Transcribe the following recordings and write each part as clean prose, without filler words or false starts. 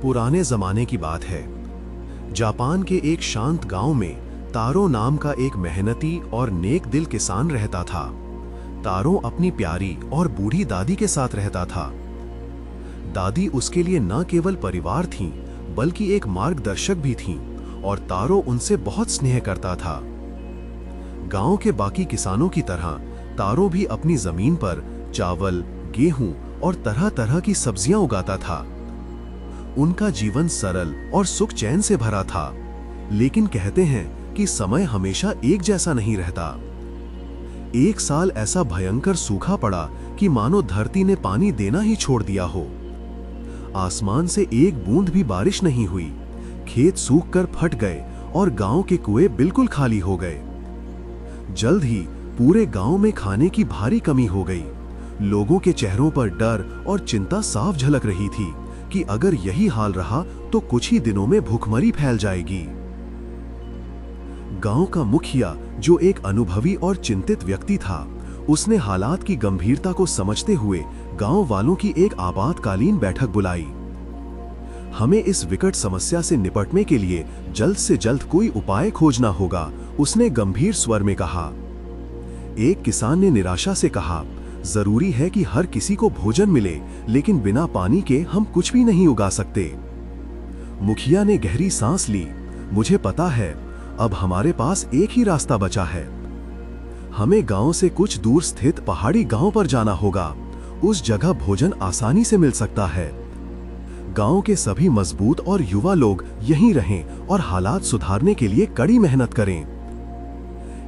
पुराने जमाने की बात है। जापान के एक शांत गांव में तारो नाम का एक मेहनती और नेक दिल किसान रहता था। तारो अपनी प्यारी और बूढ़ी दादी के साथ रहता था। दादी उसके लिए न केवल परिवार थीं, बल्कि एक मार्गदर्शक भी थीं और तारो उनसे बहुत स्नेह करता था। गांव के बाकी किसानों की तरह तारो भी अपनी जमीन पर चावल, गेहूं और तरह तरह की सब्जियां उगाता था। उनका जीवन सरल और सुख चैन से भरा था, लेकिन कहते हैं कि समय हमेशा एक जैसा नहीं रहता। एक साल ऐसा भयंकर सूखा पड़ा कि मानो धरती ने पानी देना ही छोड़ दिया हो। आसमान से एक बूंद भी बारिश नहीं हुई। खेत सूख कर फट गए और गांव के कुएं बिल्कुल खाली हो गए। जल्द ही पूरे गांव में खाने की भारी कमी हो गई। लोगों के चेहरों पर डर और चिंता साफ झलक रही थी कि अगर यही हाल रहा तो कुछ ही दिनों में भूखमरी फैल जाएगी। गांव का मुखिया, जो एक अनुभवी और चिंतित व्यक्ति था, उसने हालात की गंभीरता को समझते हुए गांव वालों की एक आपातकालीन बैठक बुलाई। हमें इस विकट समस्या से निपटने के लिए जल्द से जल्द कोई उपाय खोजना होगा, उसने गंभीर स्वर में कहा। एक किसान ने निराशा से कहा, जरूरी है कि हर किसी को भोजन मिले, लेकिन बिना पानी के हम कुछ भी नहीं उगा सकते। मुखिया ने गहरी सांस ली। मुझे पता है, अब हमारे पास एक ही रास्ता बचा है। हमें गांव से कुछ दूर स्थित पहाड़ी गांव पर जाना होगा। उस जगह भोजन आसानी से मिल सकता है। गांव के सभी मजबूत और युवा लोग यहीं रहें और हालात सुधारने के लिए कड़ी मेहनत करें।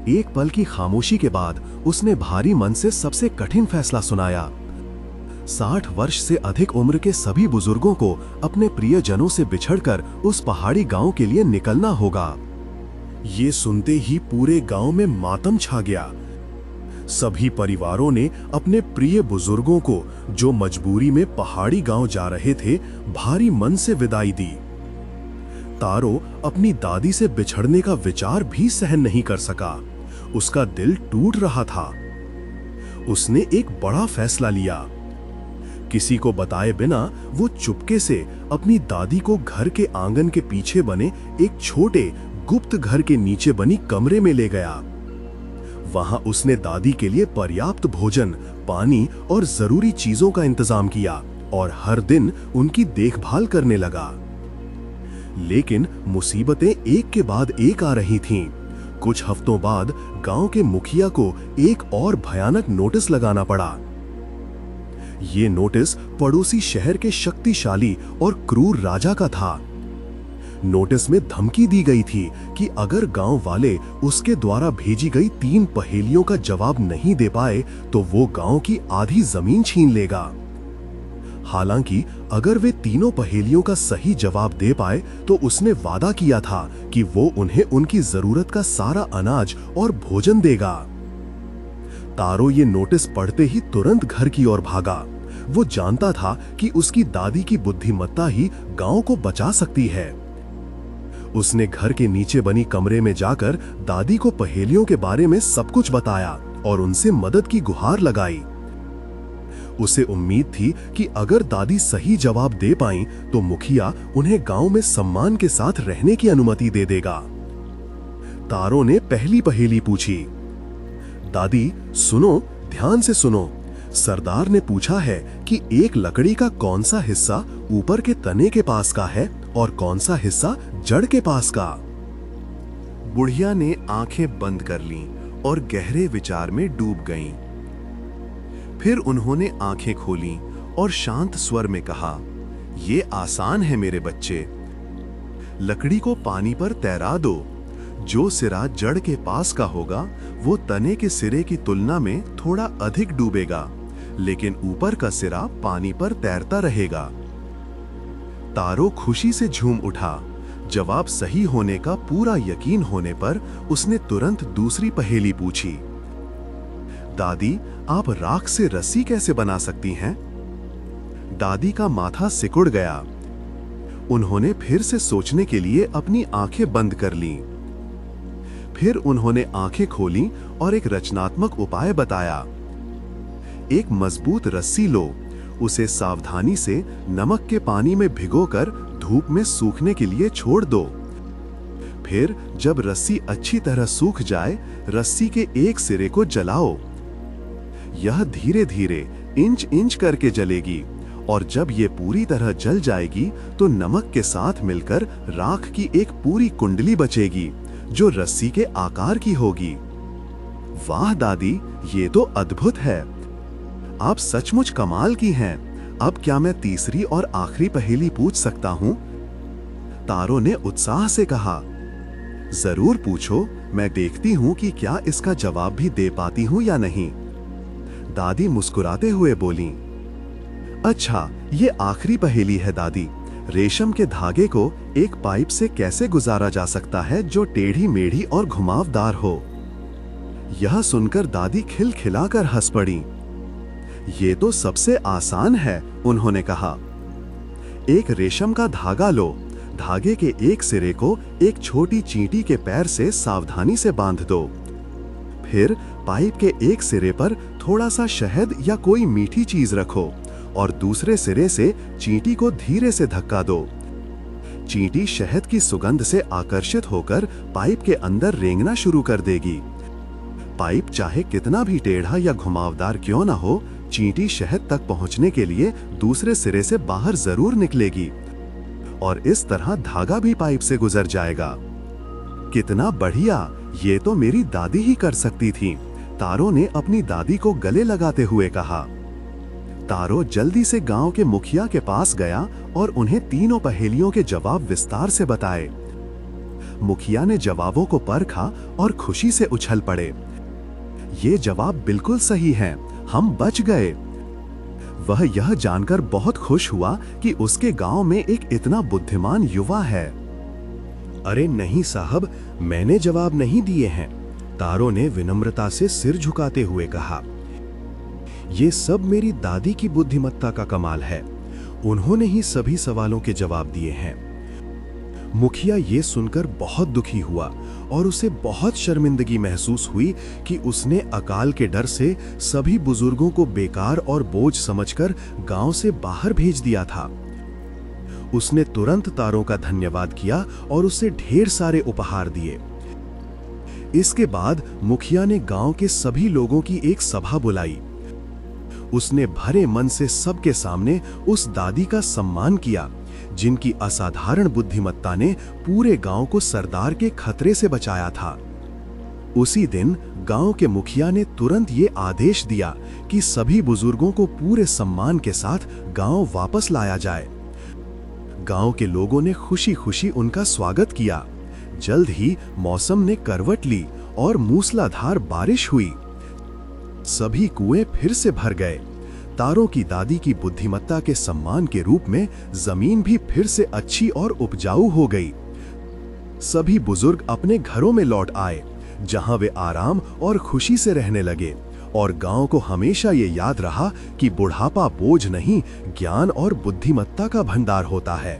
एक पल की खामोशी के बाद उसने भारी मन से सबसे कठिन फैसला सुनाया। 60 वर्ष से अधिक उम्र के सभी बुजुर्गों को अपने प्रियजनों से बिछड़कर उस पहाड़ी गांव के लिए निकलना होगा। ये सुनते ही पूरे गांव में मातम छा गया। सभी परिवारों ने अपने प्रिय बुजुर्गों को, जो मजबूरी में पहाड़ी गांव जा रहे थे, भारी मन से विदाई दी। तारो अपनी दादी से बिछड़ने का विचार भी सहन नहीं कर सका। उसका दिल टूट रहा था। उसने एक बड़ा फैसला लिया। किसी को बताए बिना वो चुपके से अपनी दादी को घर के आंगन के पीछे बने एक छोटे गुप्त घर के नीचे बनी कमरे में ले गया। वहां उसने दादी के लिए पर्याप्त भोजन, पानी और जरूरी चीजों का इंतजाम किया और हर दिन उनकी देखभाल करने लगा। लेकिन मुसीबतें एक के बाद एक आ रही थीं। कुछ हफ्तों बाद गांव के मुखिया को एक और भयानक नोटिस लगाना पड़ा। ये नोटिस पड़ोसी शहर के शक्तिशाली और क्रूर राजा का था। नोटिस में धमकी दी गई थी कि अगर गांव वाले उसके द्वारा भेजी गई 3 पहेलियों का जवाब नहीं दे पाए तो वो गांव की आधी जमीन छीन लेगा। हालांकि अगर वे तीनों पहेलियों का सही जवाब दे पाए तो उसने वादा किया था कि वो उन्हें उनकी जरूरत का सारा अनाज और भोजन देगा। तारो ये नोटिस पढ़ते ही तुरंत घर की ओर भागा। वो जानता था कि उसकी दादी की बुद्धिमत्ता ही गांव को बचा सकती है। उसने घर के नीचे बनी कमरे में जाकर दादी को पहेलियों के बारे में सब कुछ बताया और उनसे मदद की गुहार लगाई। उसे उम्मीद थी कि अगर दादी सही जवाब दे पाईं तो मुखिया उन्हें गांव में सम्मान के साथ रहने की अनुमति दे देगा। तारो ने पहली पहेली पूछी। दादी सुनो, ध्यान से सुनो। सरदार ने पूछा है कि एक लकड़ी का कौन सा हिस्सा ऊपर के तने के पास का है और कौन सा हिस्सा जड़ के पास का। बुढ़िया ने आंखें बंद कर लीं और गहरे विचार में डूब गईं। फिर उन्होंने आंखें खोलीं और शांत स्वर में कहा, ये आसान है मेरे बच्चे। लकड़ी को पानी पर तैरा दो। जो सिरा जड़ के पास का होगा वो तने के सिरे की तुलना में थोड़ा अधिक डूबेगा, लेकिन ऊपर का सिरा पानी पर तैरता रहेगा। तारो खुशी से झूम उठा। जवाब सही होने का पूरा यकीन होने पर उसने तुरंत दूसरी पहेली पूछी। दादी, आप राख से रस्सी कैसे बना सकती हैं? दादी का माथा सिकुड़ गया। उन्होंने फिर से सोचने के लिए अपनी आंखें बंद कर लीं। फिर उन्होंने आंखें खोलीं और एक रचनात्मक उपाय बताया। एक मजबूत रस्सी लो, उसे सावधानी से नमक के पानी में भिगोकर धूप में सूखने के लिए छोड़ दो। फिर जब रस्सी अच्छी तरह सूख जाए, रस्सी के एक सिरे को जलाओ। यह धीरे धीरे इंच इंच करके जलेगी और जब ये पूरी तरह जल जाएगी तो नमक के साथ मिलकर राख की एक पूरी कुंडली बचेगी जो रस्सी के आकार की होगी। वाह दादी, ये तो अद्भुत है। आप सचमुच कमाल की हैं। अब क्या मैं तीसरी और आखिरी पहेली पूछ सकता हूं? तारों ने उत्साह से कहा। जरूर पूछो, मैं देखती हूं कि क्या इसका जवाब भी दे पाती हूं या नहीं। दादी मुस्कुराते हुए बोलीं, अच्छा, ये आखिरी पहेली है दादी। रेशम के धागे को एक पाइप से कैसे गुजारा जा सकता है जो टेढ़ी मेढ़ी और घुमावदार हो? यह सुनकर दादी खिलखिलाकर हंस पड़ी। ये तो सबसे आसान है, उन्होंने कहा। एक रेशम का धागा लो। धागे के एक सिरे को एक छोटी चींटी के पैर से सावधानी से बांध दो। फिर पाइप के एक सिरे पर थोड़ा सा शहद या कोई मीठी चीज रखो और दूसरे सिरे से चींटी को धीरे से धक्का दो। चींटी शहद की सुगंध से आकर्षित होकर पाइप के अंदर रेंगना शुरू कर देगी। पाइप चाहे कितना भी टेढ़ा या घुमावदार क्यों ना हो, चींटी शहद तक पहुंचने के लिए दूसरे सिरे से बाहर जरूर निकलेगी और इस तरह धागा भी पाइप से गुजर जाएगा। कितना बढ़िया, ये तो मेरी दादी ही कर सकती थी, तारों ने अपनी दादी को गले लगाते हुए कहा। तारो जल्दी से गांव के मुखिया के पास गया और उन्हें तीनों पहेलियों के जवाब विस्तार से बताए। मुखिया ने जवाबों को परखा और खुशी से उछल पड़े। ये जवाब बिल्कुल सही हैं, हम बच गए। वह यह जानकर बहुत खुश हुआ कि उसके गांव में एक इतना बुद्धिमान युवा है। अरे नहीं साहब, मैंने जवाब नहीं दिए हैं, तारों ने विनम्रता से सिर झुकाते हुए कहा। ये सब मेरी दादी की बुद्धिमत्ता का कमाल है। उन्होंने ही सभी सवालों के जवाब दिए हैं। मुखिया ये सुनकर बहुत दुखी हुआ और उसे बहुत शर्मिंदगी महसूस हुई कि उसने अकाल के डर से सभी बुजुर्गों को बेकार और बोझ समझकर गांव से बाहर भेज दिया था। उसने तुरंत तारों का धन्यवाद किया और उसे ढेर सारे उपहार दिए। इसके बाद मुखिया ने गांव के सभी लोगों की एक सभा बुलाई। उसने भरे मन से सबके सामने उस दादी का सम्मान किया जिनकी असाधारण बुद्धिमत्ता ने पूरे गांव को सरदार के खतरे से बचाया था। उसी दिन गांव के मुखिया ने तुरंत ये आदेश दिया कि सभी बुजुर्गों को पूरे सम्मान के साथ गांव वापस लाया जाए। गांव के लोगों ने खुशी खुशी उनका स्वागत किया। जल्द ही मौसम ने करवट ली और मूसलाधार बारिश हुई। सभी कुएं फिर से भर गए। तारों की दादी की बुद्धिमत्ता के सम्मान के रूप में जमीन भी फिर से अच्छी और उपजाऊ हो गई। सभी बुजुर्ग अपने घरों में लौट आए, जहां वे आराम और खुशी से रहने लगे और गांव को हमेशा ये याद रहा कि बुढ़ापा बोझ नहीं, ज्ञान और बुद्धिमत्ता का भंडार होता है।